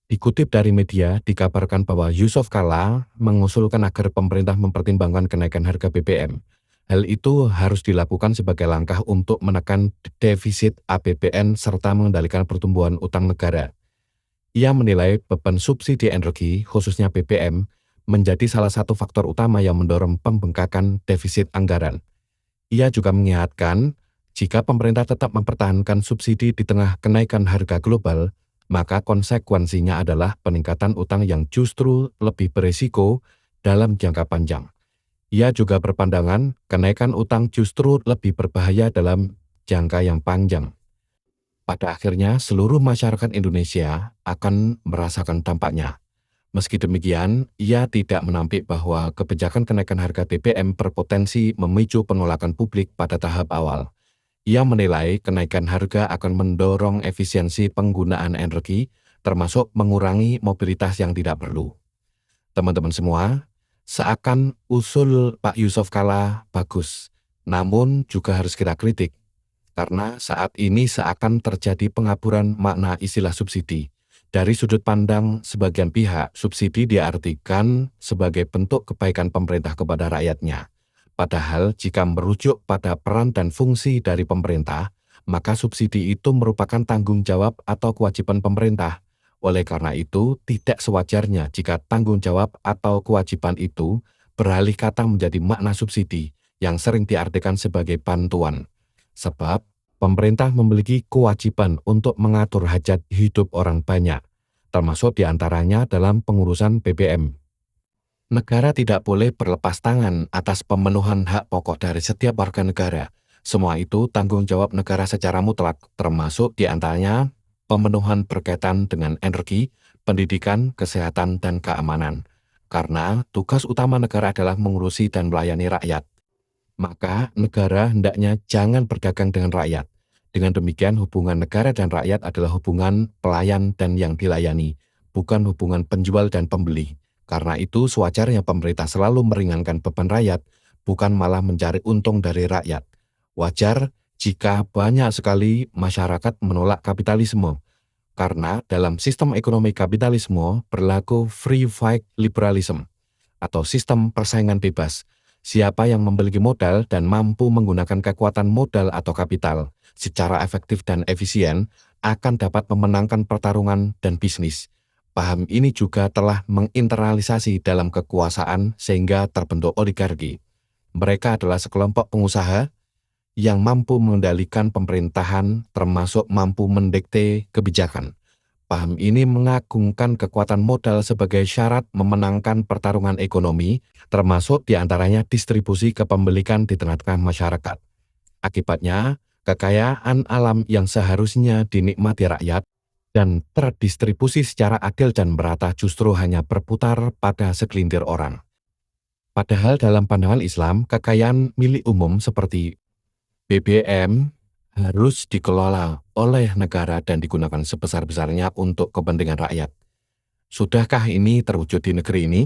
Dikutip dari media, dikabarkan bahwa Yusuf Kala mengusulkan agar pemerintah mempertimbangkan kenaikan harga BBM. Hal itu harus dilakukan sebagai langkah untuk menekan defisit APBN serta mengendalikan pertumbuhan utang negara. Ia menilai beban subsidi energi, khususnya BBM, menjadi salah satu faktor utama yang mendorong pembengkakan defisit anggaran. Ia juga mengingatkan, jika pemerintah tetap mempertahankan subsidi di tengah kenaikan harga global, maka konsekuensinya adalah peningkatan utang yang justru lebih berisiko dalam jangka panjang. Ia juga berpandangan kenaikan utang justru lebih berbahaya dalam jangka yang panjang. Pada akhirnya, seluruh masyarakat Indonesia akan merasakan dampaknya. Meski demikian, ia tidak menampik bahwa kebijakan kenaikan harga BBM berpotensi memicu penolakan publik pada tahap awal. Ia menilai kenaikan harga akan mendorong efisiensi penggunaan energi, termasuk mengurangi mobilitas yang tidak perlu. Teman-teman semua, seakan usul Pak Yusuf Kala bagus, namun juga harus kita kritik, karena saat ini seakan terjadi pengaburan makna istilah subsidi. Dari sudut pandang sebagian pihak, subsidi diartikan sebagai bentuk kebaikan pemerintah kepada rakyatnya. Padahal jika merujuk pada peran dan fungsi dari pemerintah, maka subsidi itu merupakan tanggung jawab atau kewajiban pemerintah. Oleh karena itu, tidak sewajarnya jika tanggung jawab atau kewajiban itu beralih kata menjadi makna subsidi yang sering diartikan sebagai bantuan. Sebab, pemerintah memiliki kewajiban untuk mengatur hajat hidup orang banyak, termasuk diantaranya dalam pengurusan BBM. Negara tidak boleh berlepas tangan atas pemenuhan hak pokok dari setiap warga negara. Semua itu tanggung jawab negara secara mutlak, termasuk diantaranya pemenuhan berkaitan dengan energi, pendidikan, kesehatan, dan keamanan. Karena tugas utama negara adalah mengurusi dan melayani rakyat. Maka negara hendaknya jangan berdagang dengan rakyat. Dengan demikian hubungan negara dan rakyat adalah hubungan pelayan dan yang dilayani, bukan hubungan penjual dan pembeli. Karena itu sewajarnya pemerintah selalu meringankan beban rakyat, bukan malah mencari untung dari rakyat. Wajar jika banyak sekali masyarakat menolak kapitalisme, karena dalam sistem ekonomi kapitalisme berlaku free fight liberalism, atau sistem persaingan bebas. Siapa yang memiliki modal dan mampu menggunakan kekuatan modal atau kapital secara efektif dan efisien akan dapat memenangkan pertarungan dan bisnis. Paham ini juga telah menginternalisasi dalam kekuasaan sehingga terbentuk oligarki. Mereka adalah sekelompok pengusaha yang mampu mengendalikan pemerintahan termasuk mampu mendikte kebijakan. Paham ini mengagungkan kekuatan modal sebagai syarat memenangkan pertarungan ekonomi, termasuk diantaranya distribusi kepemilikan di tengah-tengah masyarakat. Akibatnya, kekayaan alam yang seharusnya dinikmati rakyat dan terdistribusi secara adil dan merata justru hanya berputar pada segelintir orang. Padahal dalam pandangan Islam, kekayaan milik umum seperti BBM harus dikelola oleh negara dan digunakan sebesar-besarnya untuk kepentingan rakyat. Sudahkah ini terwujud di negeri ini?